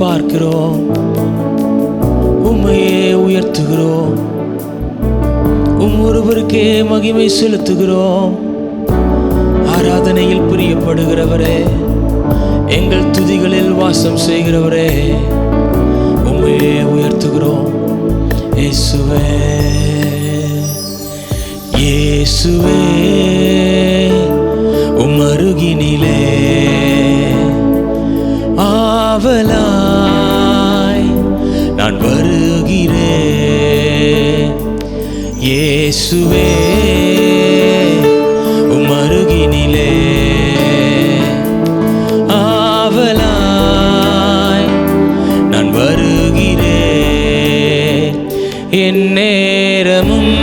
பார்க்கிறோம், உம்மையே உயர்த்துகிறோம், ஒருவருக்கே மகிமை செலுத்துகிறோம். ஆராதனையில் பிரியப்படுகிறவரே, எங்கள் துதிகளில் வாசம் செய்கிறவரே, உம்மையே உயர்த்துகிறோம். இயேசுவே இயேசுவே உம் அருகினிலே ஆவலாய் நான் வருகிறேன். இயேசுவே உம் அருகினிலே ஆவலாய் நான் வருகிறேன். என் நேரமும்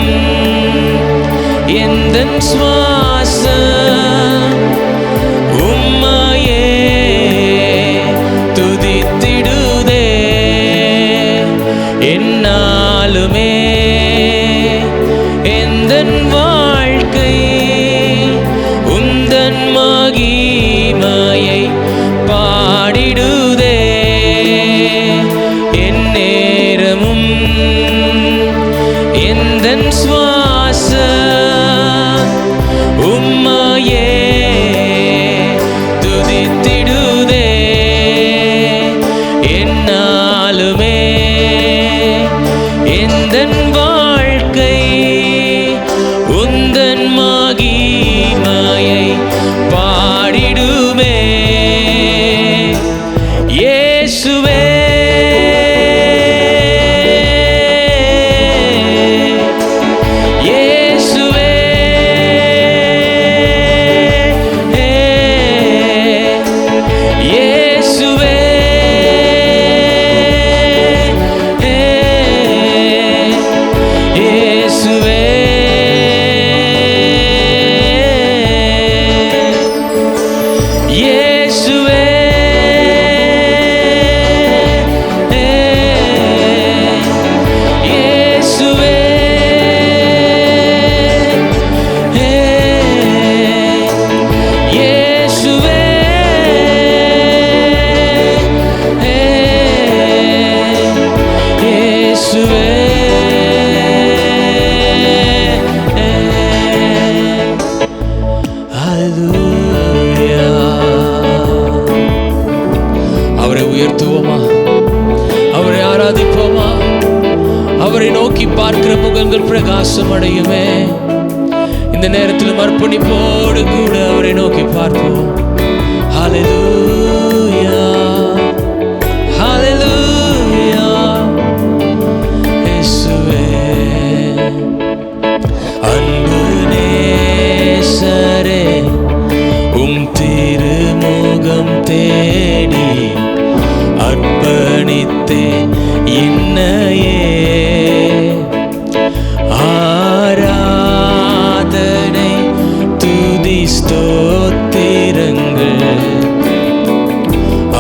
எந்தன் சுவாசம் உம்மையே துதித்திடுதே. என்னாலுமே எந்தன் வாழ்க்கை உந்தன் மகிமையை பாடிடுதே. என் நேரமும் எந்தன் சுவாசம் உம்மையே துதித்திடுதே. என்னாலுமே எந்தன் வாழ்க்கை உந்தன் மகிமையை பாடிடுமே. இயேசுவே அவரை உயர்த்துவோமா? அவரை ஆராதிப்போமா? அவரை நோக்கி பார்க்கிற முகங்கள் பிரகாசம் அடையுமே. இந்த நேரத்தில் அர்ப்பணிப்போடு கூட அவரை நோக்கி பார்ப்போம். ஹல்லேலூயா ஹல்லேலூயா. இயேசுவே அன்பு நேசரே, உம் திருமுகம் தேடி அர்ப்பணித்தேன் என்னையே. ஆராதனை துதி ஸ்தோத்திரங்கள்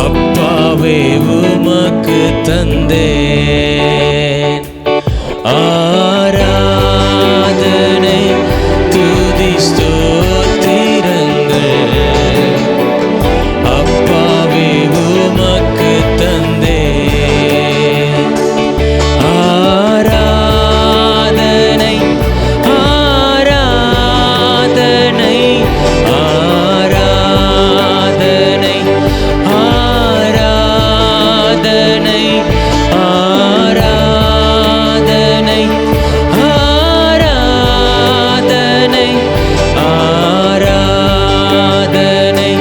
அப்பாவே உமக்கு தந்தேன். ஆராதனை துதி ஸ்தோத்திரங்கள் அப்பாவே உமக்கு தந்தேன். ஆராதனை ஆராதனை ஆராதனை ஆராதனை ஆராதனை ஆராதனை ஆராதனை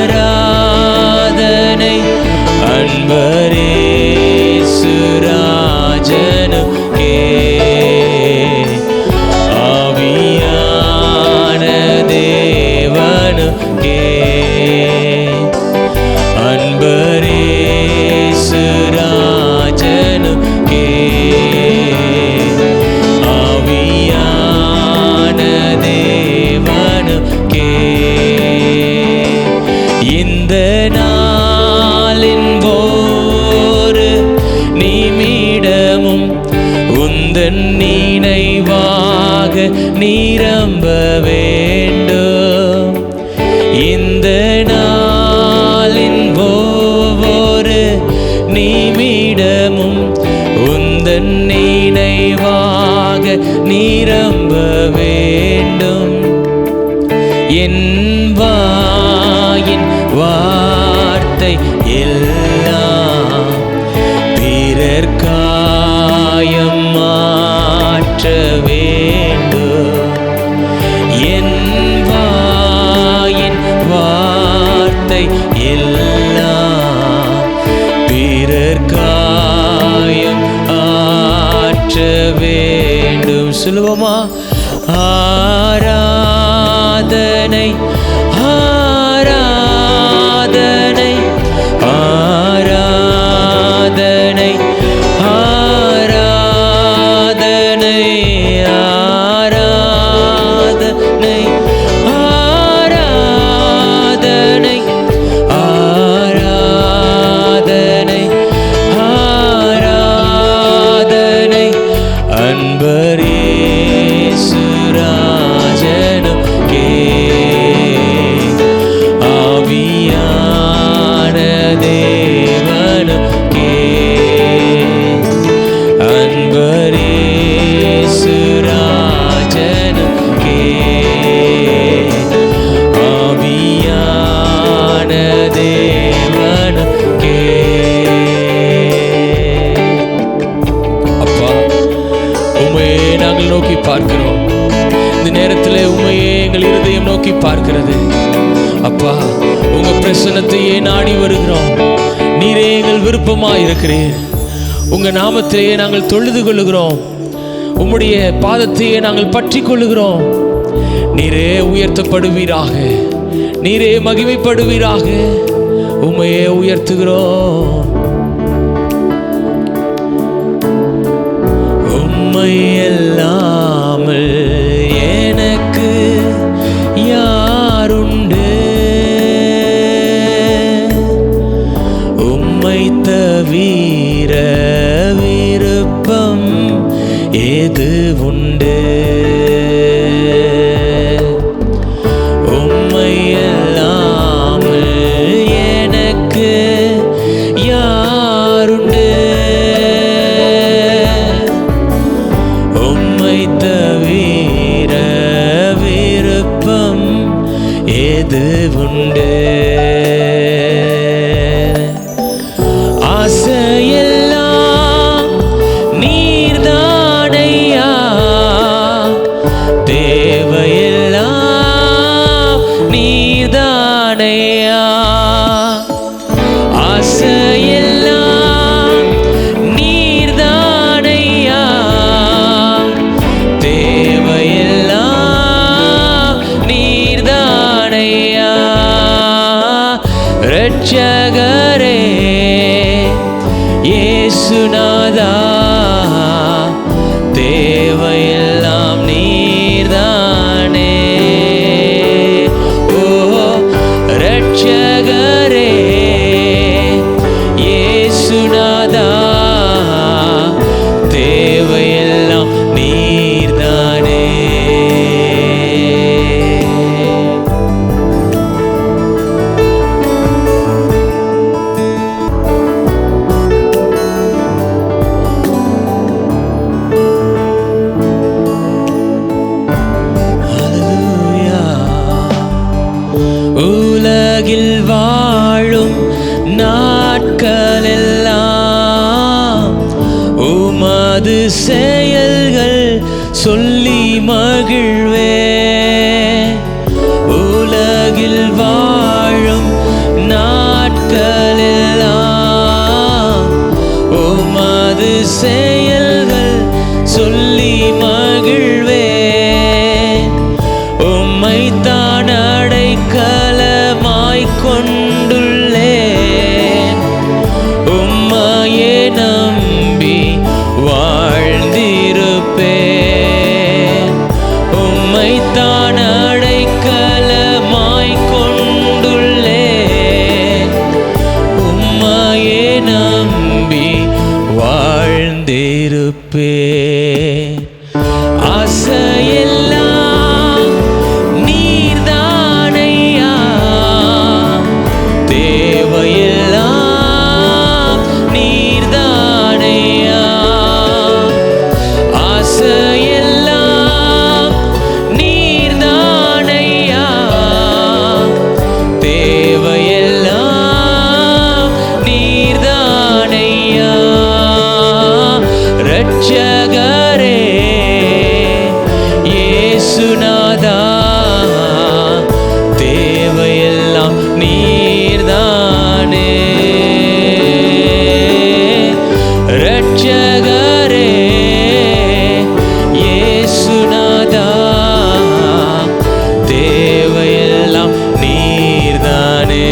ஆராதனை அன்பரேசு ராஜனுக்கே. ஆவியான தேவனுக்கே அன்பரேசு ராஜனுக்கே. ஆவியான தேவனுக்கே இந்த நாளின் போரு நிமிடமும் உந்தன் நினைவாக நிரம்ப வேண்டும். இந்த நாளின் ஒவ்வொரு நிரம்ப வேண்டும். என் வாயின் வார்த்தை எல்லாம் பிறர் காயம் மாற்ற வேண்டும். என் வாயின் வார்த்தை எல்லாம் பிறர் காயம் ஆற்ற வேண்டும். சொல்லுவோமா? ஆராதனை ஆராதனை ஆராதனை ஆராதனை ஆராதனை ஆராதனை ஆராதனை ஆராதனை அன்பரேசு ராஜனுக்கே ஆவியான தேவனுக்கே அன்பரேசு ராஜனுக்கே ஆவியான தேவனுக்கே. அப்பா, உம்மையே நாங்கள் நோக்கி பார்க்கிறோம். இந்த நேரத்தில் உம்மையே எங்கள் இருதயம் நோக்கி பார்க்கிறது. அப்பா, உங்க பிரசன்னத்தையே நாடி வருகிறோம். நீரே எங்கள் விருப்பமாய் இருக்கிறீர். உங்க நாமத்திலேயே நாங்கள் தொழுது கொள்ளுகிறோம். உம்முடைய பாதத்தையே நாங்கள் பற்றி கொள்ளுகிறோம். நீரே உயர்த்தப்படுவீராக, நீரே மகிமைப்படுவீராக. உம்மையே உயர்த்துகிறோம். உம்மை அல்லாமல் எனக்கு யாருண்டு? உம்மை தவிர விருப்பம் ஏது உண்டு? உம்மை அல்லாமல் எனக்கு யாருண்டு? உம்மை தவிர விருப்பம் ஏது உண்டு? ஆசையெல்லாம் நீர்தானையா, தேவையெல்லாம் நீர்தானையா. ஆசையெல்லாம் நீர்தானையா, தேவையெல்லாம் நீர்தானையா. இரட்சகரே இயேசுநாதா, தேவையெல்லாம் நீர்தானே. ஓ இரட்சகரே இயேசுநாதா, தேவையெல்லாம் நீர்தானே. உலகில் வாழும் நாட்களெல்லாம் உமது செயல்கள் சொல்லி மகிழ்வே. உலகில் வாழும் நாட்களெல்லாம் உமது செயல்கள் சொல்லி மகிழ்வே. உம்மைத்தான் அடைக்கலமாய் கொண்டுள்ளேன். உம்மையே நம்பி வாழ்ந்திருப்பேன். உம்மைத்தான் அடைக்கலமாய் கொண்டுள்ளேன். உம்மையே நம்பி வாழ்ந்திருப்பேன். ஆசையெல்லாம் நீர்தானையா, நீர்தானே. ரட்சகரே இயேசுநாதா, தேவையெல்லாம் நீர்தானே.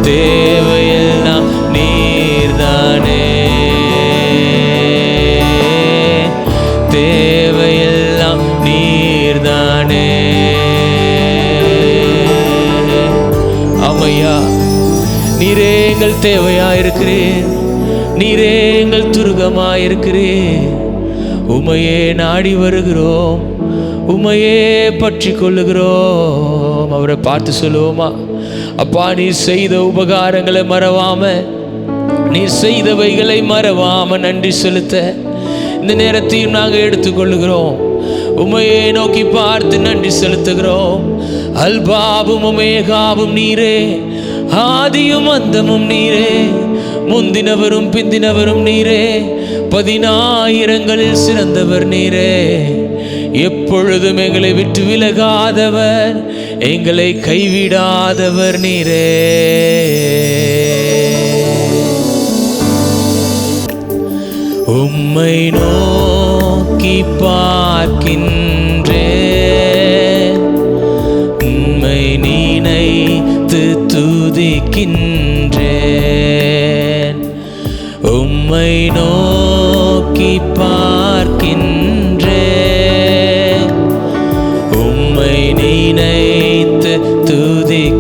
தேவையெல்லாம் நீர்தானே. தேவையெல்லாம் நீர்தானே. ஆமையா, நீரே எங்கள் தேவையாயிருக்கிறீர். நீரே எங்கள் துருகமாயிருக்கிறீர். உமையே நாடி வருகிறோம், உமையே பற்றி கொள்ளுகிறோம். அவரை பார்த்து சொல்லுவோமா? அப்பா, நீர் செய்த உபகாரங்களை மறவாம, நீர் செய்தவைகளை மறவாம நன்றி செலுத்த இந்த நேரத்தையும் நாங்கள் எடுத்துக்கொள்ளுகிறோம். உமையை நோக்கி பார்த்து நன்றி செலுத்துகிறோம். அல்பாவும் ஒமேகாவும் நீரே, ஆதியும் அந்தமும் நீரே, முந்தினவரும் பிந்தினவரும் நீரே, 10,000ங்களில் சிறந்தவர் நீரே. எப்பொழுதும் எங்களை விட்டு விலகாதவர், எங்களை கைவிடாதவர் நீரே. உம்மை நோக்கி பார்க்கின்றேன், உம்மை நினைத்து துதிக்கின்றேன். உம்மை நோக்கி பார்க்கின்றேன், உம்மை நினைத்து துதிக்கின்றேன்.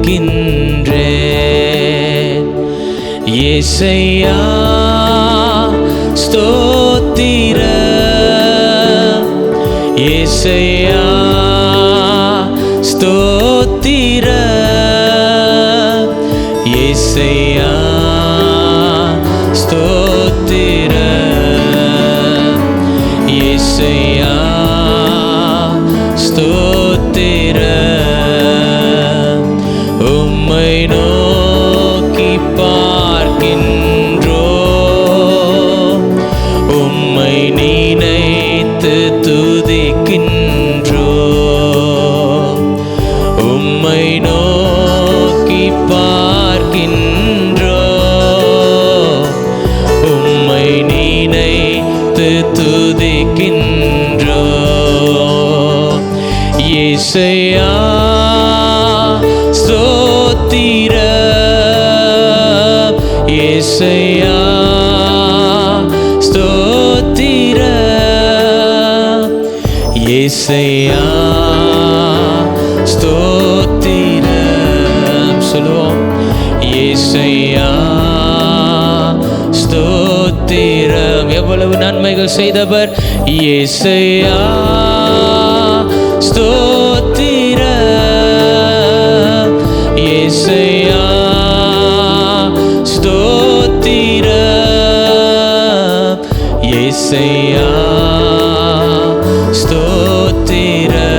இயேசையா ஸ்தோத்திரம், இயேசையா ஸ்தோத்திரம், இயேசையா ஸ்தோத்திரம், இயேசையா ஸ்தோத்திரம். உம்மை நோக்கி பார்க்கின்றோம், உம்மை நினைத்து துதிக்கின்றோம். உம்மை நோக்கி பார்க்கின்றோம், உம்மை நினைத்து துதிக்கின்றோம். இயேசையா ஸ்தோத்திரம், இயேசையா ஸ்தோத்திரம், இயேசையா ஸ்தோத்திரம். சொல்லுவோம், இயேசையா ஸ்தோத்திரம். எவ்வளவு நன்மைகள் செய்தவர். இயேசையா ஸ்தோத்திரம், இயேசையா ஸ்தோத்திரம், இயேசையா ஸ்தோத்திரம்,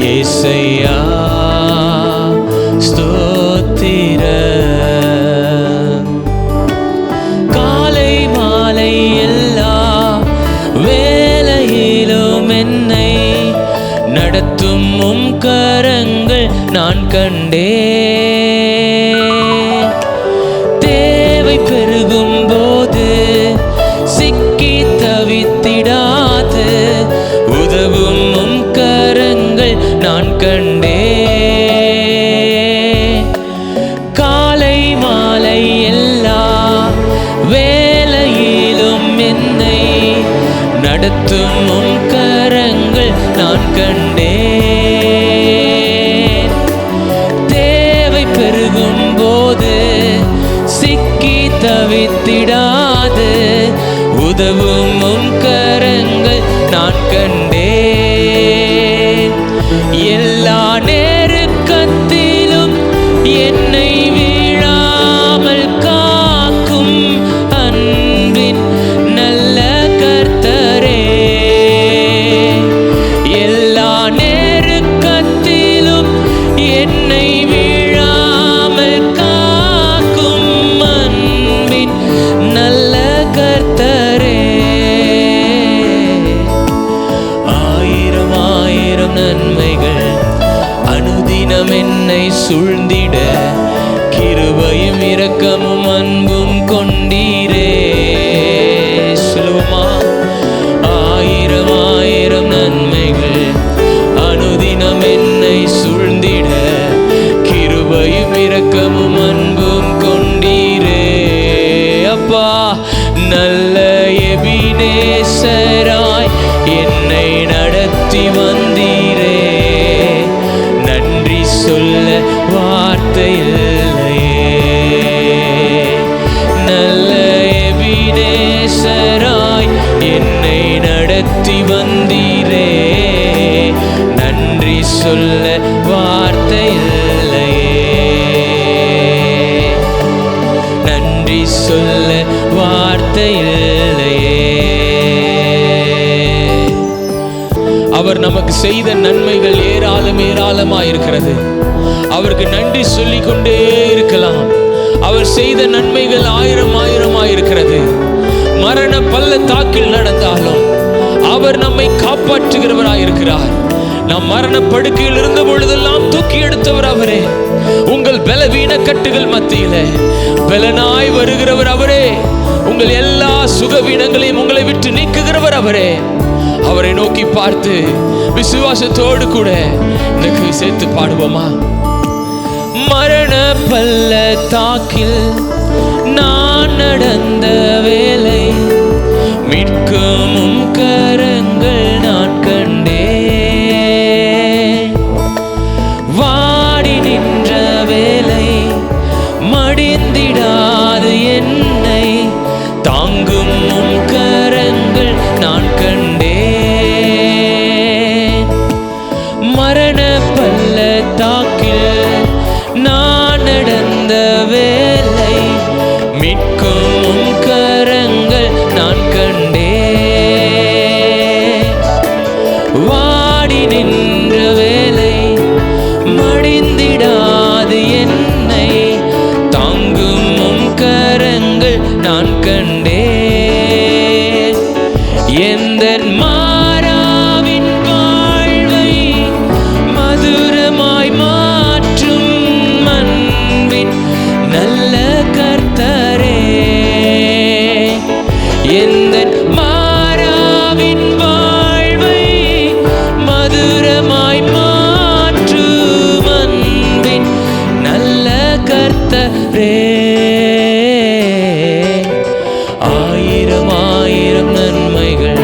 இயேசையா ஸ்தோத்திரம். காலை மாலை எல்லா வேளையிலும் என்னை நடத்தும் உம் கரங்கள் நான் கண்டேன். தேவை பெருகும் போது சிக்கி தவித்திடாது உதவும் உம் கரங்கள் நான் கண்டேன். காலை மாலை எல்லா வேளையிலும் என்னை நடத்தும் உம் கரங்கள் நான் கண்டேன். தேவை பெருகும் போது சிக்கி தவித்திடாது உதவும் உம் கரங்கள் நான் கண்டேன். எல்லா நேரத்திலும் என்னை வீழாமல் காக்கும் அன்பின் நல்ல கர்த்தரே. எல்லா நேரத்திலும் என்னை வீழாமல் காக்கும் அன்பின் நல்ல கர்த்தரே. சூழ்ந்திட கிருபையும் இரக்கமும் அன்பும் கொண்டீரே. சொல்லுவோமா? ஆயிரம் ஆயிரம் நன்மைகள் அனுதினம் என்னை சூழ்ந்திட கிருபையும் இரக்கமும் அன்பும் கொண்டீரே. அப்பா, நல்ல எபினேசராய் என்னை நடத்தி வந்தீரே. நன்றி சொல்ல வார்த்தை இல்லையே. நல்ல எபினேசராய் என்னை நடத்தி வந்தீரே. நன்றி சொல்ல வார்த்தை இல்லையே. நன்றி சொல்ல வார்த்தை இல்லையே. அவர் நமக்கு செய்த நன்மைகள் ஏராளம் ஏராளமாயிருக்கிறது. அவருக்கு நன்றி சொல்லிக் கொண்டே இருக்கலாம். அவர் செய்த நன்மைகள் ஆயிரம் ஆயிரமாயிருக்கிறது. மரண பள்ளத்தாக்கில் நடந்தாலும் அவர் நம்மை காப்பாற்றுகிறவராயிருக்கிறார். நாம் மரண படுக்கையில் இருந்த பொழுதெல்லாம் தூக்கி எடுத்தவர் அவரே. உங்கள் பலவீன கட்டுகள் மத்தியில பலனாய் வருகிறவர் அவரே. உங்கள் எல்லா சுகவீனங்களையும் உங்களை விட்டு நீக்குகிறவர் அவரே. அவரை நோக்கி பார்த்து விசுவாசத்தோடு கூட எனக்கு சேர்த்து பாடுவோமா? மரண பள்ளத்தாக்கில் நான் நடந்த வேலை மீட்கும் கரங்கள் நான் கண்டேன். வாடி நின்ற வேலை மடிந்திடாது என்னை தாங்கும் கரங்கள் நான் கண்டேன். மரண பள்ளத்தாக்கில் நான் நடந்த வேலை மீட்கும் கரங்கள் நான் கண்டேன். வாடி நின்ற வேலை மடிந்திடாது என்னை தாங்கும் கரங்கள் நான் கண்டேன். எந்த மாறாவின் வாழ்வை மதுரமாய் மாற்றும் அன்பின் நல்ல கர்த்தரே. எந்த மாறாவின் வாழ்வை மதுரமாய் மாற்றும் அன்பின் நல்ல கர்த்தரே. ஆயிரம் ஆயிரம் நன்மைகள்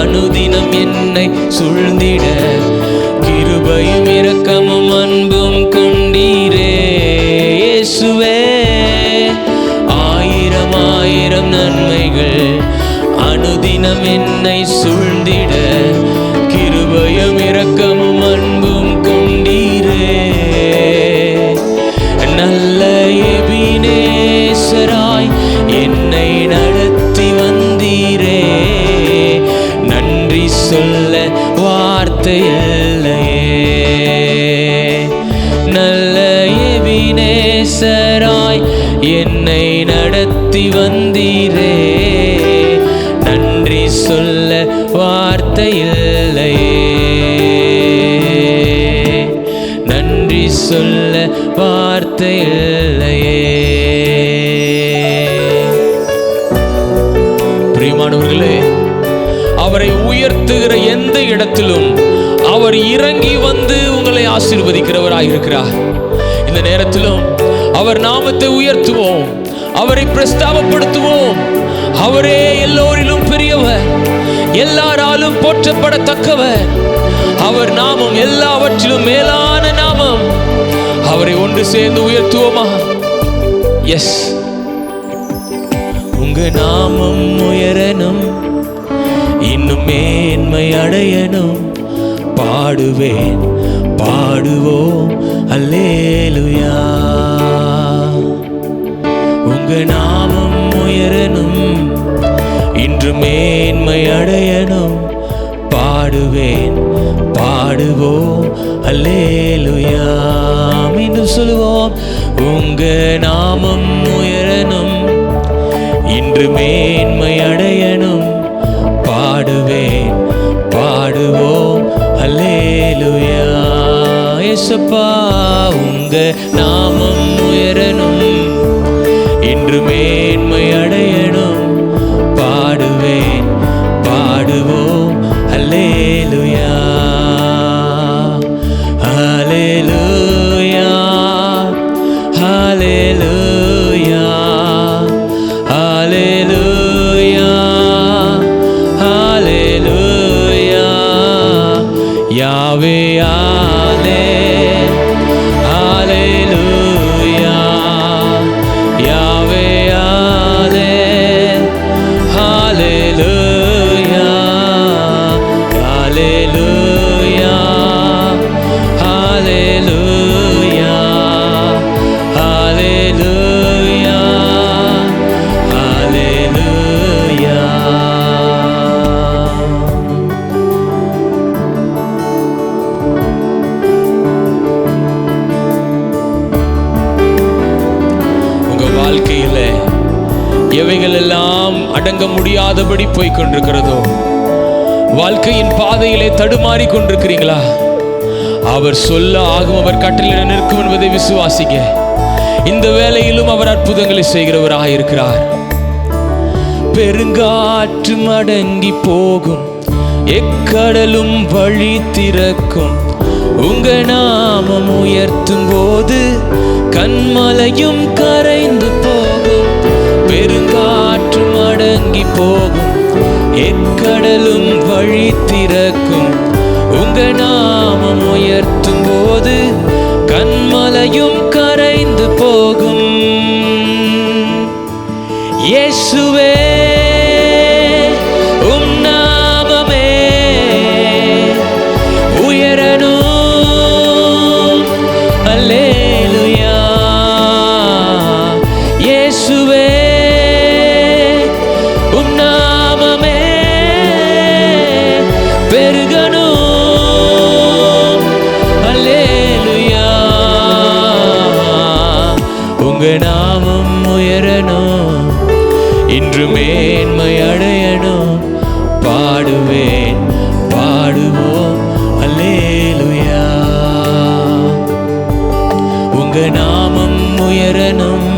அனுதினம் என்னை சூழ்ந்திட கிருபையும் இரக்கமும் அன்பும் கொண்டீரே. இயேசுவே, ஆயிரம் ஆயிரம் நன்மைகள் அனுதினம் என்னை சூழ்ந்திட கிருபையும் இரக்கமும் அன்பும் கொண்டீரே. நல்ல எபினேசராய் என்னை நடத்தி வந்தீரே. நன்றி சொல்ல வார்த்தை இல்லையே. நல்ல எபினேசராய் என்னை நடத்தி வந்தீரே. நன்றி சொல்ல வார்த்தை இல்லையே. நன்றி சொல்ல வார்த்தை இல்லையே. பிரியமானவர்களே, அவரை உயர்த்துகிற எந்த இடத்திலும் அவர் இறங்கி வந்து உங்களை ஆசீர்வதிக்கிறவராயிருக்கிறார். இந்த நேரத்திலும் அவர் நாமத்தை உயர்த்துவோம், அவரை பிரஸ்தாபப்படுத்துவோம். அவரே எல்லோரிலும் பெரியவர், எல்லாராலும் போற்றப்படத்தக்கவர். அவர் நாமம் எல்லாவற்றிலும் மேலான நாமம். அவரை ஒன்று சேர்ந்து உயர்த்துவோமா? எஸ். உங்க நாமம் உயரணும், இன்னும் மேன்மை அடையணும். பாடுவேன், பாடுவோம் அல்லேலூயா. உங்க நாமம் உயரணும், இன்று மேன்மை அடையணும். பாடுவேன், பாடுவோம் அல்லேலூயா. மீண்டும் சொல்லுவோம். உங்க நாமம் உயரணும், இன்று மேன்மை அடையணும். பாடுவேன், பாடுவோம் அல்லேலூயா. இயேசுப்பா, உங்க உங்க நாமம் உயரணும், இன்று மேன்மை அடையணும். பாடுவேன், பாடுவோம் அல்லேலூயா, அல்லேலூயா, அல்லேலூயா, அல்லேலூயா, அல்லேலூயா. யாவே அல்லேலூயா, யாவே அல்லேலூயா, அல்லேலூயா, அல்லேலூயா, அல்லேலூயா, அல்லேலூயா. உங்க வாழ்க்கையில எவைகள் எல்லாம் அடங்க முடியாதபடி போய் கொண்டிருக்கிறதோ, வாழ்க்கையின் பாதையிலே தடுமாறி கொண்டிருக்கிறீங்களா? அவர் சொல்ல ஆகும், அவர் கட்டளையிட நிற்கும் என்பதை விசுவாசிக்க. இந்த வேளையிலும் அவர் அற்புதங்களை செய்கிறவராக இருக்கிறார். பெருங்காற்று அடங்கி போகும், எக்கடலும் வழி திறக்கும். உங்க நாமம் உயர்த்தும் போது கன்மலையும் கரைந்து போகும். பெருங்காற்று அடங்கி போகும், எக்கடலும் வழி திறக்கும். உங்க நாமம் உயர்த்தும் போது கன்மலையும் கரைந்து போகும். இயேசுவே உம் நாமமே உயரணும், அல்லேலூயா. இயேசுவே உம் நாமமே பெருகணும், அல்லேலூயா. உங்க நாமம் உயரணும், இன்று மேன்மை அடையணும். பாடுவேன், பாடுவோம் அல்லேலூயா. உங்க நாமம் உயரணும்,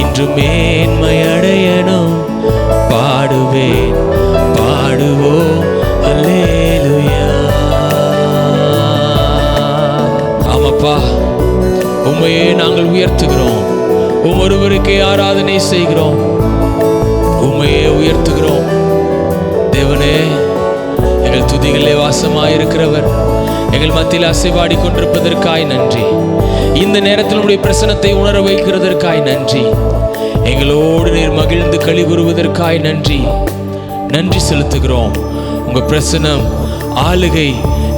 இன்று மேன்மை அடையணும். பாடுவேன், பாடுவோம் அல்லேலூயா. ஆமாப்பா, உம்மையே நாங்கள் உயர்த்துகிறோம், ஒருவருக்கே ஆராதனை செய்கிறோம், உம்மையே உயர்த்துகிறோம். தேவனே, எங்கள் துதிகளே வாசமாயிருக்கிறவர், எங்கள் மத்தியில் அசைவாடி கொண்டிருப்பதற்காய் நன்றி. இந்த நேரத்தில் உடைய பிரசனத்தை உணர வைக்கிறதற்காய் நன்றி. எங்களோடு நீர் மகிழ்ந்து களி கூறுவதற்காய் நன்றி. நன்றி செலுத்துகிறோம். உங்க பிரசனம் ஆளுகை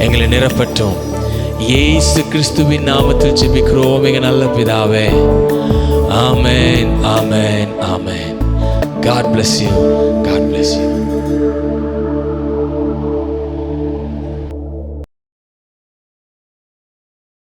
எங்களை நிரப்பட்டும். இயேசு கிறிஸ்துவின் நாமத்தில் ஜெபிக்கிறோம் எங்கள் நல்ல பிதாவே. ஆமென், ஆமென், ஆமென். God bless you. God bless you.